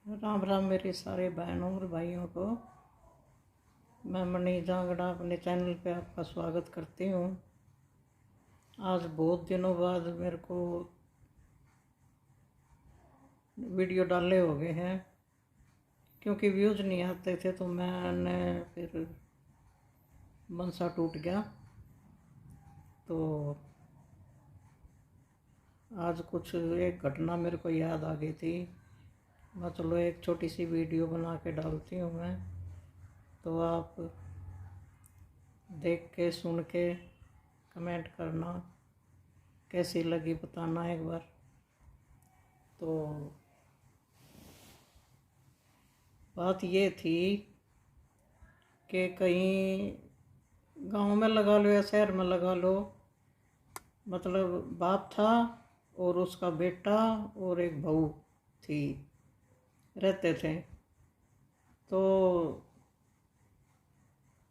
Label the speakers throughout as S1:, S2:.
S1: राम राम मेरे सारे बहनों और भाइयों को। मैं मनीष जांगड़ा अपने चैनल पे आपका स्वागत करती हूँ। आज बहुत दिनों बाद मेरे को वीडियो डाले हो गए हैं, क्योंकि व्यूज़ नहीं आते थे तो मैंने फिर मन सा टूट गया। तो आज कुछ एक घटना मेरे को याद आ गई थी, मैं चलो एक छोटी सी वीडियो बना के डालती हूँ मैं। तो आप देख के सुन के कमेंट करना, कैसी लगी बताना एक बार। तो बात ये थी कि कहीं गांव में लगा लो या शहर में लगा लो, मतलब बाप था और उसका बेटा और एक बहू थी, रहते थे। तो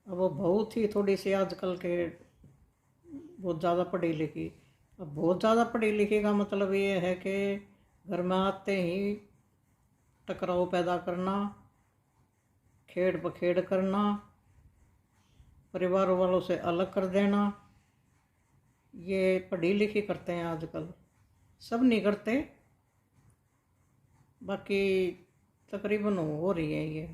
S1: अब वो बहू थी थोड़ी सी आजकल के बहुत ज़्यादा पढ़ी लिखी। अब बहुत ज़्यादा पढ़ी लिखी का मतलब ये है कि घर में आते ही टकराव पैदा करना, खेड़ पखेड़ करना, परिवार वालों से अलग कर देना। ये पढ़ी लिखी करते हैं आजकल, सब नहीं करते, बाकी तकरीबन हो रही है ये।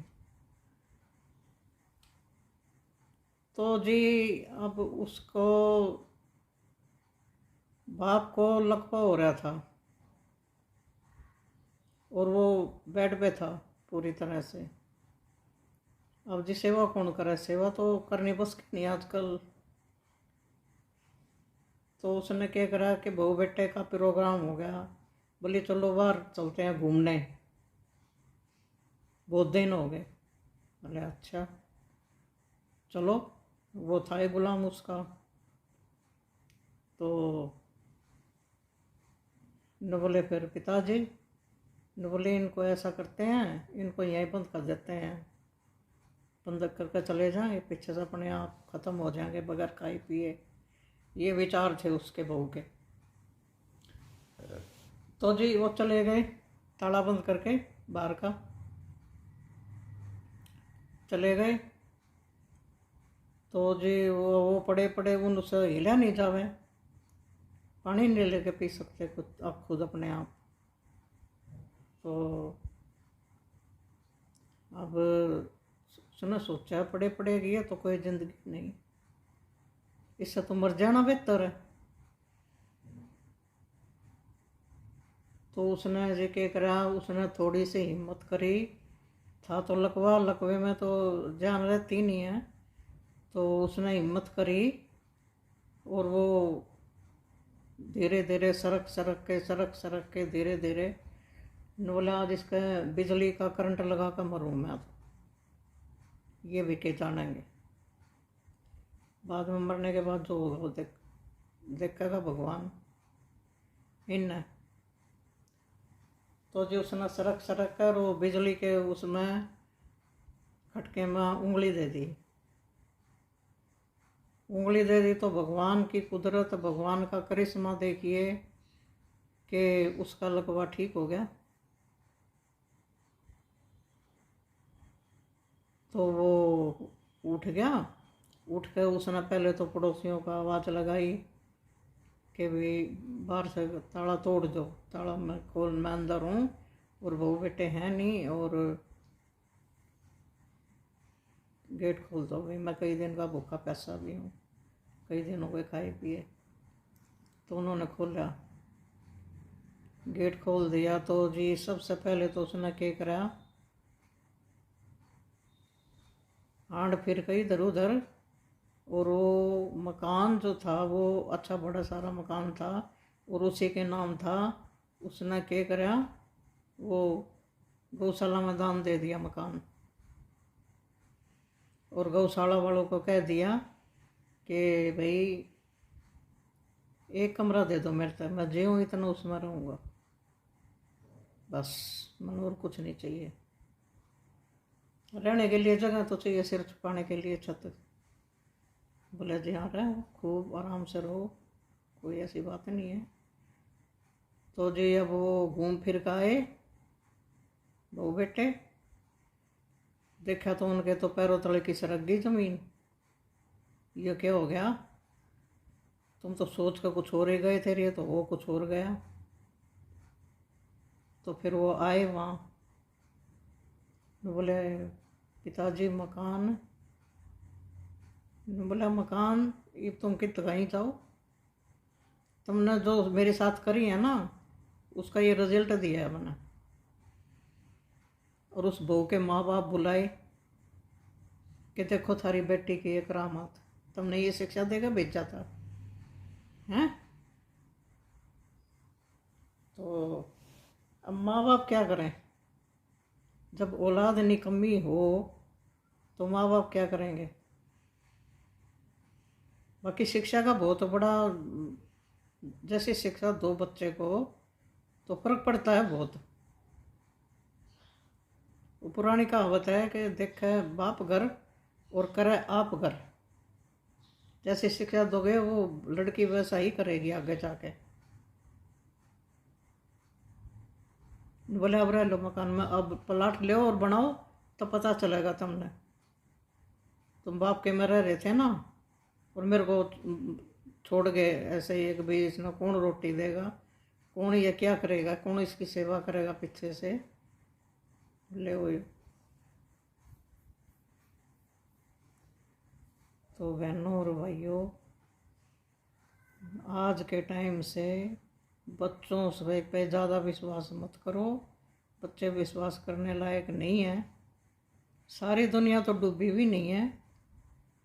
S1: तो जी अब उसको बाप को लकवा हो रहा था और वो बेड पे था पूरी तरह से। अब जी सेवा कौन करे, सेवा तो करनी बस की नहीं आजकल। तो उसने क्या करा कि बहू बेटे का प्रोग्राम हो गया, बोले चलो बाहर चलते हैं घूमने, बहुत दिन हो गए। बोले अच्छा चलो। वो था ही गुलाम उसका। तो न बोले फिर पिताजी न बोले इनको ऐसा करते हैं, इनको यहीं बंद कर देते हैं, बंद करके चले जाएं, पीछे से अपने आप ख़त्म हो जाएंगे बगैर खाए पिए। ये विचार थे उसके बहू के। तो जी वो चले गए ताला बंद करके, बाहर का चले गए। तो जी वो पड़े पड़े उनसे हिला नहीं जावे, पानी नहीं लेके पी सकते खुद आप, खुद अपने आप। तो अब उसने सोचा पड़े पड़े गया तो कोई ज़िंदगी नहीं, इससे तो मर जाना बेहतर है। तो उसने जी क्या करा, उसने थोड़ी सी हिम्मत करी, था तो लकवा, लकवे में तो जान रहती नहीं है। तो उसने हिम्मत करी और वो धीरे धीरे सरक के धीरे धीरे बोला आज इसका बिजली का करंट लगा कर मरूँ मैं तो, ये भी के जानेंगे बाद में मरने के बाद जो होगा वो देखेगा भगवान इन। तो जो उसने सरक कर वो बिजली के उसमें खटके में उंगली दे दी। उंगली दे दी तो भगवान की कुदरत, भगवान का करिश्मा देखिए कि उसका लकवा ठीक हो गया। तो वो उठ गया, उठ कर उसने पहले तो पड़ोसियों का आवाज़ लगाई कि भाई बाहर से ताला तोड़ दो, ताला मैं अंदर हूँ और बहू बेटे हैं नहीं, और गेट खोल दो भाई, मैं कई दिन का भूखा पैसा भी हूँ, कई दिन हो गए खाए पिए। तो उन्होंने खोला, गेट खोल दिया। तो जी सबसे पहले तो उसने क्या करा, आंड फिर गई इधर उधर, और वो मकान जो था वो अच्छा बड़ा सारा मकान था और उसी के नाम था। उसने क्या करा, वो गौशाला में दान दे दिया मकान, और गौशाला वालों को कह दिया कि भाई एक कमरा दे दो मेरे तक, मैं जीऊँ इतना उसमें रहूँगा, बस मन और कुछ नहीं चाहिए। रहने के लिए जगह तो चाहिए, सिर छुपाने के लिए छत। बोले जी हाँ रहो, खूब आराम से रहो, कोई ऐसी बात नहीं है। तो जी अब वो घूम फिर कर आए बहू बेटे। देखा तो उनके तो पैरों तले की सरक गई जमीन। ये क्या हो गया? तुम तो सोच कर कुछ और ही गए थे, ये तो वो कुछ और गया। तो फिर वो आए वहाँ, बोले पिताजी मकान। बोला मकान ये तुम कित कहीं जाओ, तुमने जो मेरे साथ करी है ना उसका ये रिजल्ट दिया है मैंने। और उस बहू के माँ बाप बुलाए कि देखो थारी बेटी की एक करामात, तुमने ये शिक्षा देकर भेजा था हैं। तो अब माँ बाप क्या करें? जब औलाद निकम्मी हो तो माँ बाप क्या करेंगे? बाकी शिक्षा का बहुत बड़ा, जैसे शिक्षा दो बच्चे को तो फर्क पड़ता है बहुत। वो पुरानी कहावत है कि देखे बाप घर और करे आप घर। जैसे शिक्षा दोगे वो लड़की वैसा ही करेगी आगे जाके। बोले अब रह लो मकान में, अब प्लाट लो और बनाओ तो पता चलेगा तुमने। तुम बाप के में रह रहे थे ना और मेरे को छोड़ गए ऐसे ही, एक भी इसमें कौन रोटी देगा, कौन ये क्या करेगा, कौन इसकी सेवा करेगा पीछे से। ले हुए तो बहनों और भाइयों, आज के टाइम से बच्चों से पे ज़्यादा विश्वास मत करो। बच्चे विश्वास करने लायक नहीं है। सारी दुनिया तो डूबी भी नहीं है,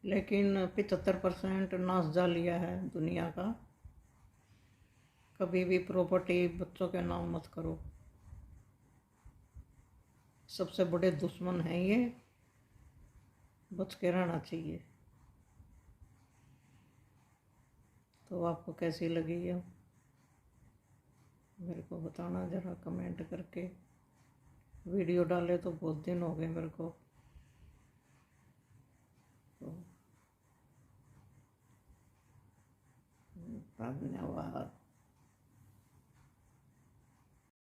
S1: लेकिन 75% नाश जा लिया है दुनिया का। कभी भी प्रॉपर्टी बच्चों के नाम मत करो। सबसे बड़े दुश्मन हैं ये, बच के रहना चाहिए। तो आपको कैसी लगी ये मेरे को बताना ज़रा कमेंट करके। वीडियो डाले तो बहुत दिन हो गए मेरे को। तो धन्यवाद।